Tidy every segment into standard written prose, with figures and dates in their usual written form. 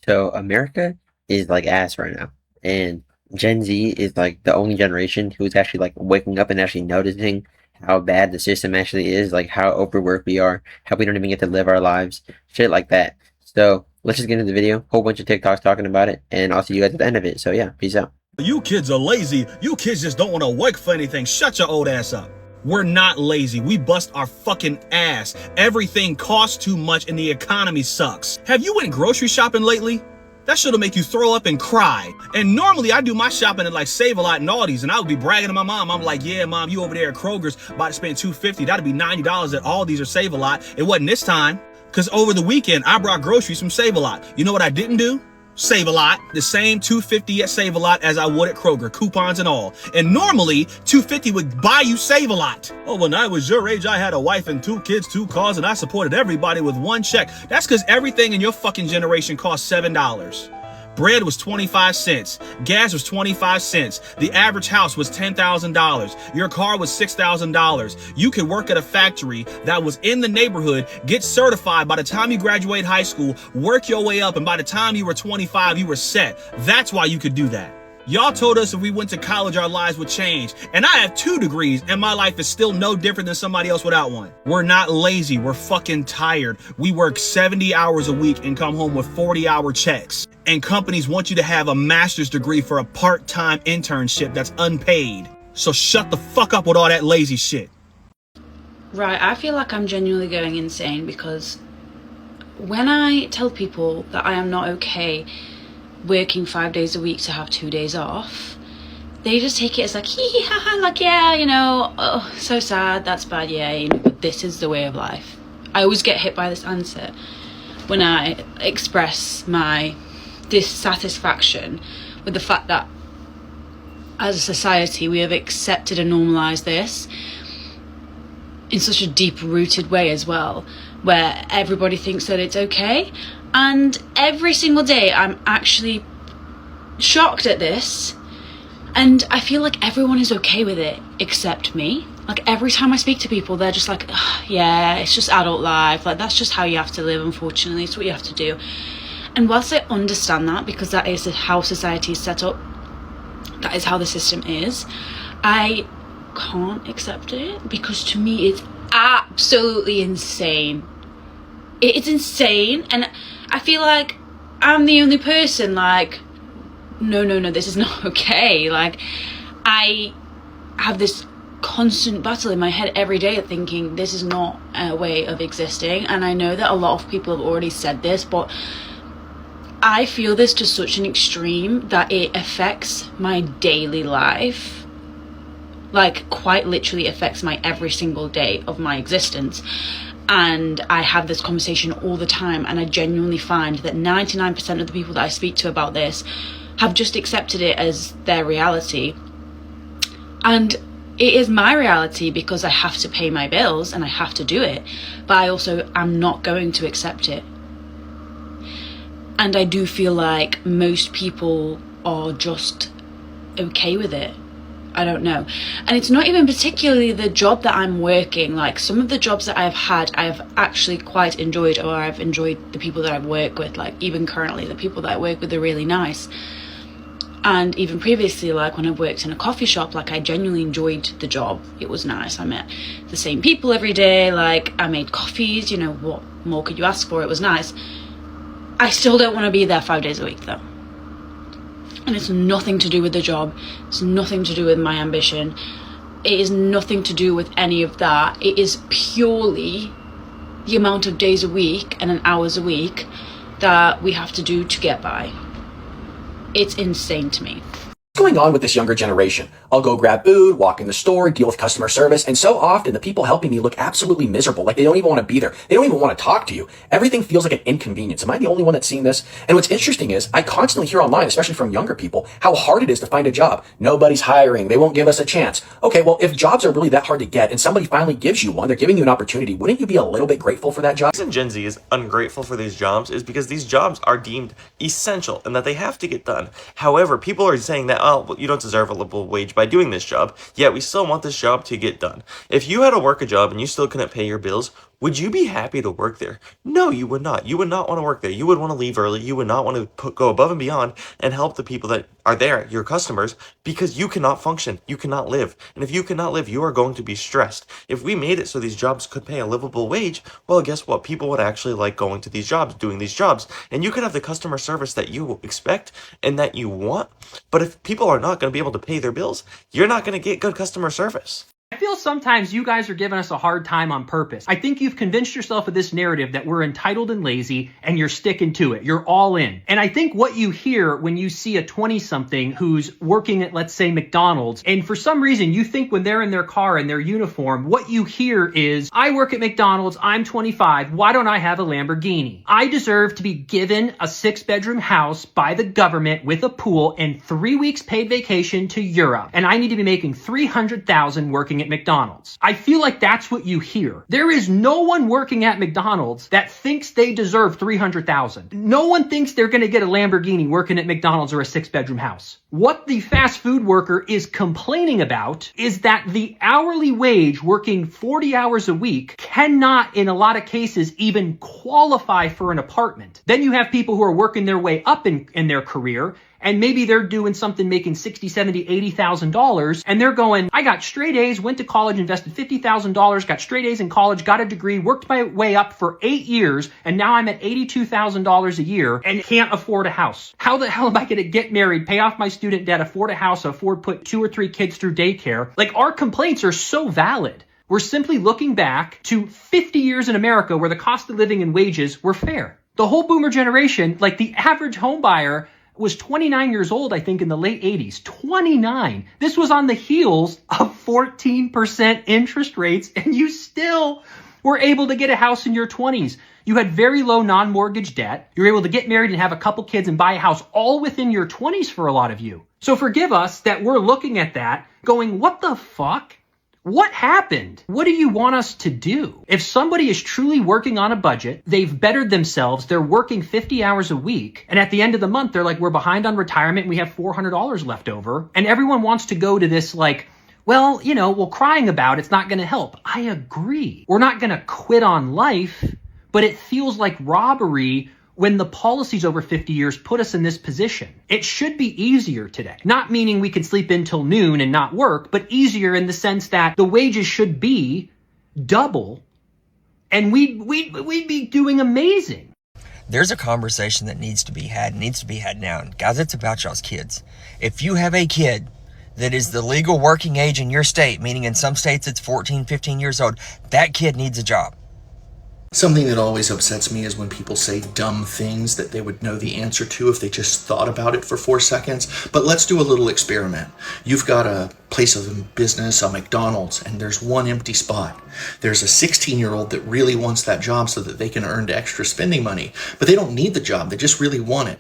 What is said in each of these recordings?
So America is like ass right now, and Gen Z is like the only generation who's actually like waking up and actually noticing how bad the system actually is, like how overworked we are, how we don't even get to live our lives, shit like that. So let's just get into the video. Whole bunch of TikToks talking about it, and I'll see you guys at the end of it. So yeah, peace out. You kids are lazy. You kids just don't want to work for anything. Shut your old ass up. We're not lazy. We bust our fucking ass. Everything costs too much and the economy sucks. Have you went grocery shopping lately? That shit'll make you throw up and cry. And normally I do my shopping at like Save-A-Lot and Aldi's, and I would be bragging to my mom. I'm like, yeah, mom, you over there at Kroger's about to spend $250. That'd be $90 at Aldi's or Save-A-Lot. It wasn't this time. Because over the weekend, I brought groceries from Save-A-Lot. You know what I didn't do? Save-A-Lot, the same $250 at Save-A-Lot as I would at Kroger, coupons and all. And normally, $250 would buy you Save-A-Lot. Oh, when I was your age, I had a wife and 2 kids, 2 cars, and I supported everybody with 1 check. That's because everything in your fucking generation cost $7. Bread was 25 cents. Gas was 25 cents. The average house was $10,000. Your car was $6,000. You could work at a factory that was in the neighborhood, get certified by the time you graduate high school, work your way up, and by the time you were 25, you were set. That's why you could do that. Y'all told us if we went to college, our lives would change. And I have 2 degrees, and my life is still no different than somebody else without one. We're not lazy. We're fucking tired. We work 70 hours a week and come home with 40-hour checks. And companies want you to have a master's degree for a part-time internship that's unpaid. So shut the fuck up with all that lazy shit. Right, I feel like I'm genuinely going insane because when I tell people that I am not okay working 5 days a week to have 2 days off, they just take it as like, hee hee ha ha, like, yeah, you know, oh, so sad, that's bad, yeah, you know, but this is the way of life. I always get hit by this answer when I express my dissatisfaction with the fact that as a society we have accepted and normalized this in such a deep-rooted way as well, where everybody thinks that it's okay. And every single day I'm actually shocked at this, and I feel like everyone is okay with it except me. Like every time I speak to people, they're just like, yeah, it's just adult life, like that's just how you have to live, unfortunately, it's what you have to do. And whilst I understand that, because that is how society is set up, that is how the system is, I can't accept it, because to me it's absolutely insane. It's insane, and I feel like I'm the only person like, no, this is not okay. Like, I have this constant battle in my head every day thinking this is not a way of existing, and I know that a lot of people have already said this, but I feel this to such an extreme that it affects my daily life. Like, quite literally affects my every single day of my existence. And I have this conversation all the time, and I genuinely find that 99% of the people that I speak to about this have just accepted it as their reality. And it is my reality because I have to pay my bills and I have to do it, but I also am not going to accept it. And I do feel like most people are just okay with it. I don't know. And it's not even particularly the job that I'm working. Like, some of the jobs that I've had, I've actually quite enjoyed, or I've enjoyed the people that I work with. Like, even currently, the people that I work with are really nice. And even previously, like when I worked in a coffee shop, like I genuinely enjoyed the job. It was nice. I met the same people every day. Like, I made coffees, you know, what more could you ask for? It was nice. I still don't want to be there 5 days a week though. And it's nothing to do with the job. It's nothing to do with my ambition. It is nothing to do with any of that. It is purely the amount of days a week and an hours a week that we have to do to get by. It's insane to me. What's going on with this younger generation? I'll go grab food, walk in the store, deal with customer service, and so often the people helping me look absolutely miserable, like they don't even want to be there. They don't even want to talk to you. Everything feels like an inconvenience. Am I the only one that's seeing this? And what's interesting is I constantly hear online, especially from younger people, how hard it is to find a job. Nobody's hiring. They won't give us a chance. Okay, well, if jobs are really that hard to get and somebody finally gives you one, they're giving you an opportunity, wouldn't you be a little bit grateful for that job? The reason Gen Z is ungrateful for these jobs is because these jobs are deemed essential and that they have to get done. However, people are saying that, oh, well, you don't deserve a livable wage by doing this job, yet we still want this job to get done. If you had to work a job and you still couldn't pay your bills, would you be happy to work there? No, you would not. You would not want to work there. You would want to leave early. You would not want to go above and beyond and help the people that are there, your customers, because you cannot function. You cannot live. And if you cannot live, you are going to be stressed. If we made it so these jobs could pay a livable wage, well, guess what? People would actually like going to these jobs, doing these jobs. And you could have the customer service that you expect and that you want. But if people are not going to be able to pay their bills, you're not going to get good customer service. I feel sometimes you guys are giving us a hard time on purpose. I think you've convinced yourself of this narrative that we're entitled and lazy, and you're sticking to it. You're all in. And I think what you hear when you see a 20-something who's working at, let's say, McDonald's, and for some reason you think when they're in their car in their uniform, what you hear is, I work at McDonald's, I'm 25, why don't I have a Lamborghini? I deserve to be given a 6-bedroom house by the government with a pool and 3 weeks paid vacation to Europe, and I need to be making $300,000 working at McDonald's. I feel like that's what you hear. There is no one working at McDonald's that thinks they deserve $300,000. No one thinks they're going to get a Lamborghini working at McDonald's or a 6-bedroom house. What the fast food worker is complaining about is that the hourly wage working 40 hours a week cannot, in a lot of cases, even qualify for an apartment. Then you have people who are working their way up in their career, and maybe they're doing something making $60, $70, $80,000, and they're going, I got straight A's, went to college, invested $50,000, got straight A's in college, got a degree, worked my way up for 8 years, and now I'm at $82,000 a year and can't afford a house. How the hell am I going to get married, pay off my student debt, afford a house, afford put 2 or 3 kids through daycare? Like, our complaints are so valid. We're simply looking back to 50 years in America where the cost of living and wages were fair. The whole boomer generation, like the average home buyer, was 29 years old, I think, in the late 80s. 29. This was on the heels of 14% interest rates, and you still were able to get a house in your 20s. You had very low non-mortgage debt. You were able to get married and have a couple kids and buy a house all within your 20s for a lot of you. So forgive us that we're looking at that going, what the fuck? What happened? What do you want us to do? If somebody is truly working on a budget, they've bettered themselves, they're working 50 hours a week, and at the end of the month, they're like, we're behind on retirement, and we have $400 left over, and everyone wants to go to this like, well, crying about it's not going to help. I agree. We're not going to quit on life, but it feels like robbery when the policies over 50 years put us in this position. It should be easier today. Not meaning we can sleep in till noon and not work, but easier in the sense that the wages should be double and we'd be doing amazing. There's a conversation that needs to be had now. And guys, it's about y'all's kids. If you have a kid that is the legal working age in your state, meaning in some states it's 14, 15 years old, that kid needs a job. Something that always upsets me is when people say dumb things that they would know the answer to if they just thought about it for 4 seconds. But let's do a little experiment. You've got a place of business, a McDonald's, and there's one empty spot. There's a 16-year-old that really wants that job so that they can earn extra spending money, but they don't need the job. They just really want it.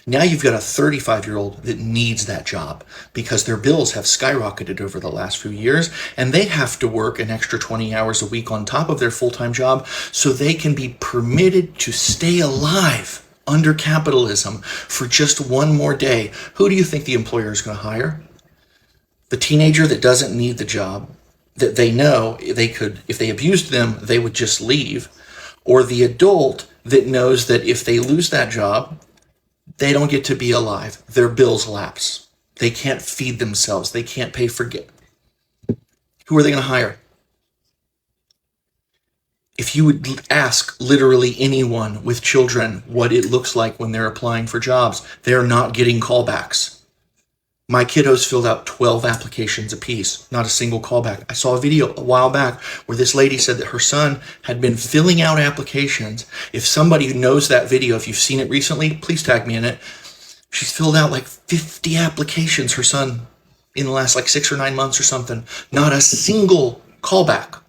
Now you've got a 35-year-old that needs that job because their bills have skyrocketed over the last few years, and they have to work an extra 20 hours a week on top of their full-time job so they can be permitted to stay alive under capitalism for just one more day. Who do you think the employer is going to hire? The teenager that doesn't need the job, that they know they could, if they abused them, they would just leave, or the adult that knows that if they lose that job, they don't get to be alive. Their bills lapse. They can't feed themselves. They can't pay for Who are they going to hire? If you would ask literally anyone with children what it looks like when they're applying for jobs, they're not getting callbacks. My kiddos filled out 12 applications apiece, not a single callback. I saw a video a while back where this lady said that her son had been filling out applications. If somebody who knows that video, if you've seen it recently, please tag me in it. She's filled out like 50 applications, her son, in the last like 6 or 9 months or something. Not a single callback.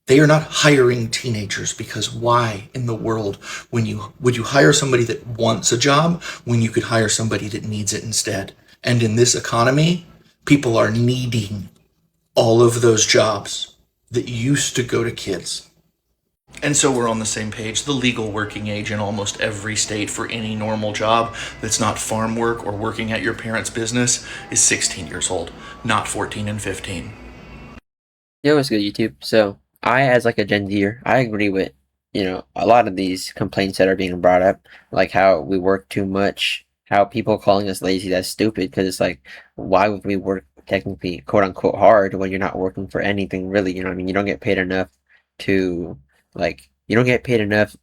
They are not hiring teenagers because why in the world would you hire somebody that wants a job when you could hire somebody that needs it instead? And in this economy, people are needing all of those jobs that used to go to kids. And so we're on the same page. The legal working age in almost every state for any normal job that's not farm work or working at your parents' business is 16 years old, not 14 and 15. Yo, what's good, YouTube? So, I, as like a Gen Zer, I agree with a lot of these complaints that are being brought up, like how we work too much, how people calling us lazy. That's stupid because it's like, why would we work technically quote unquote hard when you're not working for anything really? You know what I mean? You don't get paid enough to you don't get paid enough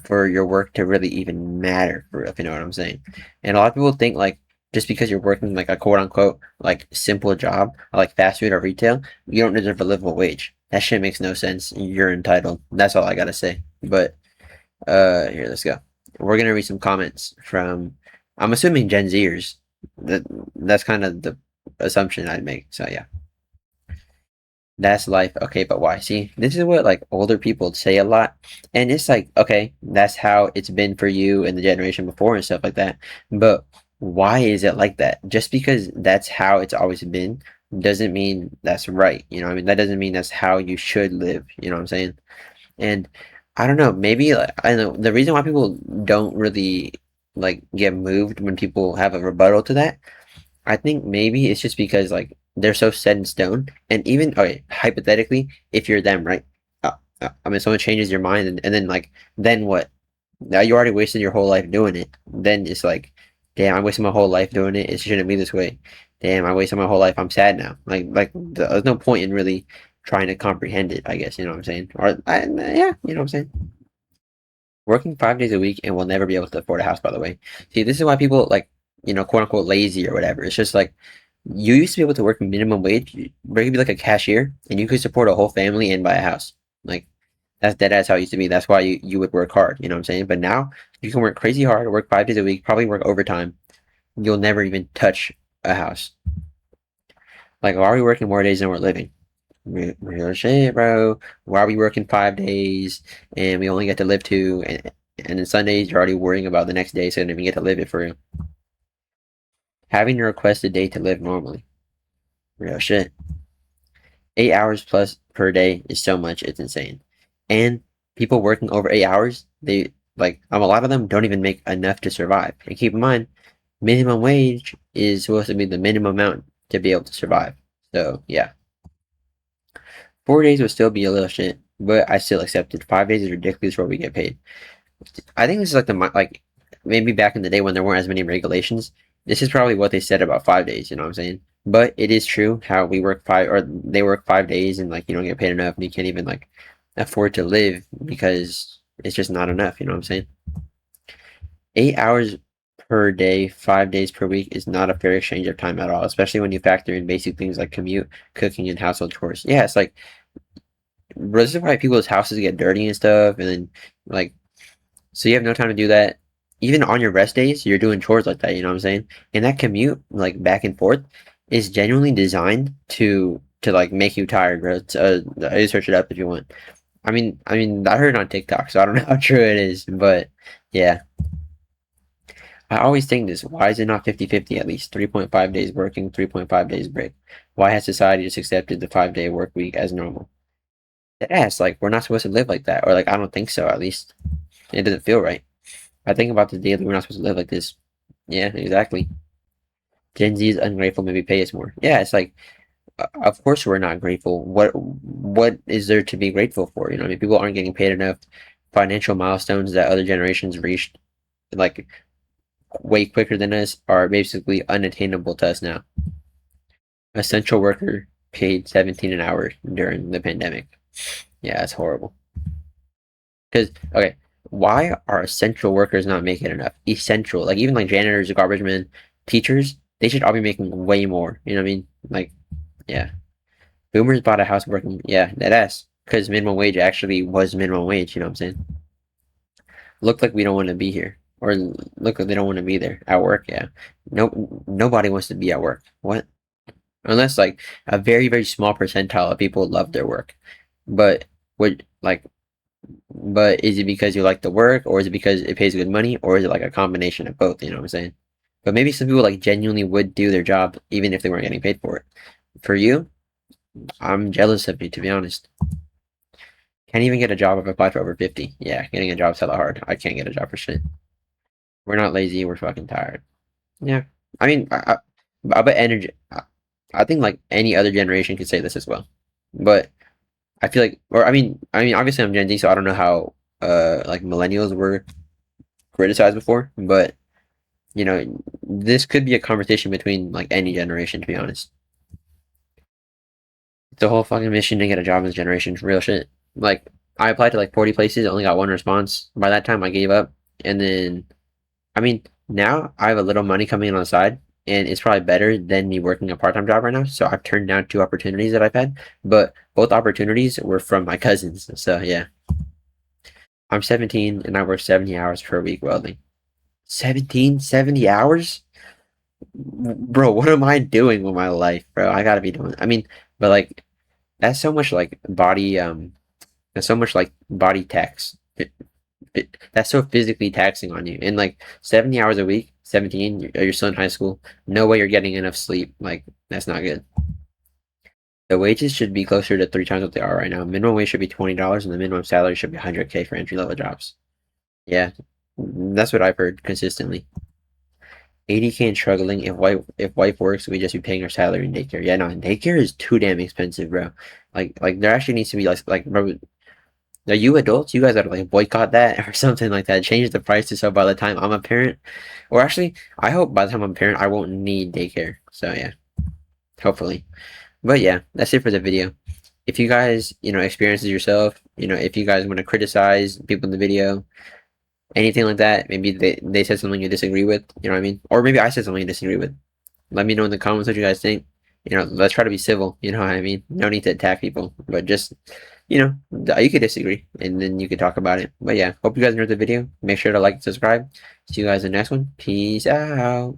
for your work to really even matter for real, if you know what I'm saying. And a lot of people think like just because you're working like a quote unquote like simple job like fast food or retail, you don't deserve a livable wage. That shit makes no sense. You're entitled. That's all I gotta say. But here, let's go. We're gonna read some comments from I'm assuming Gen Zers. That that's kind of the assumption I'd make. So yeah. That's life. Okay, but why? See, this is what like older people say a lot. And it's like, okay, that's how it's been for you and the generation before and stuff like that. But why is it like that? Just because that's how it's always been doesn't mean that's right. You know what I mean? That doesn't mean that's how you should live. You know what I'm saying? And I don't know, maybe like I don't know the reason why people don't really like get moved when people have a rebuttal to that. I think maybe it's just because like they're so set in stone, and even okay, hypothetically, if you're them, right? I mean, someone changes your mind, and then like, then what? Now you already wasted your whole life doing it. Then it's like, damn, I wasted my whole life doing it. It shouldn't be this way. Damn, I wasted my whole life. I'm sad now. There's no point in really trying to comprehend it. I guess you know what I'm saying. Yeah, you know what I'm saying. Working 5 days a week and will never be able to afford a house. By the way, see, this is why people like quote unquote lazy or whatever. It's just like you used to be able to work minimum wage, where you could be like a cashier, and you could support a whole family and buy a house. Like that's how it used to be. That's why you would work hard. You know what I'm saying? But now you can work crazy hard, work 5 days a week, probably work overtime. You'll never even touch a house. Like, why are we working more days than we're living? Real shit, bro. Why are we working 5 days and we only get to live two? And then Sundays, you're already worrying about the next day, so you don't even get to live it for real. Having to request a day to live normally. Real shit. 8 hours plus per day is so much, it's insane. And people working over 8 hours, they like a lot of them don't even make enough to survive. And keep in mind, minimum wage is supposed to be the minimum amount to be able to survive. So yeah. 4 days would still be a little shit, but I still accept it. 5 days is ridiculous for what we get paid. I think this is like maybe back in the day when there weren't as many regulations. This is probably what they said about 5 days. You know what I'm saying? But it is true how we work or they work 5 days and like you don't get paid enough and you can't even like afford to live because it's just not enough. You know what I'm saying? 8 hours per day, 5 days per week is not a fair exchange of time at all, especially when you factor in basic things like commute, cooking, and household chores. Yeah, it's like this is why people's houses get dirty and stuff, and then like so you have no time to do that. Even on your rest days, you're doing chores like that. You know what I'm saying? And that commute, like back and forth, is genuinely designed to like make you tired, bro. I search it up if you want. I heard it on TikTok, so I don't know how true it is, but yeah. I always think this. Why is it not 50-50 at least? 3.5 days working, 3.5 days break. Why has society just accepted the 5 day work week as normal? That ass, like we're not supposed to live like that, or like I don't think so. At least it doesn't feel right. I think about this daily. We're not supposed to live like this. Yeah, exactly. Gen Z is ungrateful. Maybe pay us more. Yeah, it's like, of course we're not grateful. What is there to be grateful for? You know, I mean, people aren't getting paid enough. Financial milestones that other generations reached, like way quicker than us, are basically unattainable to us now. Essential worker paid 17 an hour during the pandemic. Yeah, that's horrible. Because okay, why are essential workers not making enough? Essential, like even like janitors, garbage men, teachers, they should all be making way more. You know what I mean? Like, yeah. Boomers bought a house working, yeah, that ass. Because minimum wage actually was minimum wage. You know what I'm saying? Look like we don't want to be here, or look like they don't want to be there at work. Yeah, no, nobody wants to be at work. What? Unless like a very very small percentile of people love their work, but would like but is it because you like the work, or is it because it pays good money, or is it like a combination of both? You know what I'm saying? But maybe some people like genuinely would do their job even if they weren't getting paid for it. For you, I'm jealous of you to be honest. Can't even get a job if I applied for over 50. Yeah, getting a job's hella hard. I can't get a job for shit. We're not lazy. We're fucking tired. Yeah, I mean, I bet energy. I think like any other generation could say this as well, but I feel like, or I mean, obviously I'm Gen Z, so I don't know how like millennials were criticized before, but you know, this could be a conversation between like any generation, to be honest. It's a whole fucking mission to get a job in this generation, real shit. Like, I applied to like 40 places, only got one response. By that time, I gave up, and then I mean, now I have a little money coming in on the side, and it's probably better than me working a part-time job right now. So I've turned down two opportunities that I've had, but both opportunities were from my cousins. So yeah, I'm 17 and I work 70 hours per week welding. 17, 70 hours? Bro, what am I doing with my life, bro? I gotta be doing. I mean, but like that's so much like body that's so much like body tax. That's so physically taxing on you. And like 70 hours a week, 17, you're still in high school. No way you're getting enough sleep. Like that's not good. The wages should be closer to three times what they are right now. Minimum wage should be $20, and the minimum salary should be 100K for entry level jobs. Yeah, that's what I've heard consistently. 80K and struggling. If wife works, we just be paying her salary in daycare. Yeah, no, daycare is too damn expensive, bro. Like there actually needs to be like bro, are you adults? You guys gotta like boycott that or something like that. Change the prices so by the time I'm a parent, or actually, I hope by the time I'm a parent, I won't need daycare. So yeah, hopefully. But yeah, that's it for the video. If you guys, experience it yourself, if you guys want to criticize people in the video, anything like that, maybe they said something you disagree with, you know what I mean? Or maybe I said something you disagree with. Let me know in the comments what you guys think. Let's try to be civil, you know what I mean? No need to attack people, but just, you could disagree and then you could talk about it. But yeah, hope you guys enjoyed the video. Make sure to like and subscribe. See you guys in the next one. Peace out.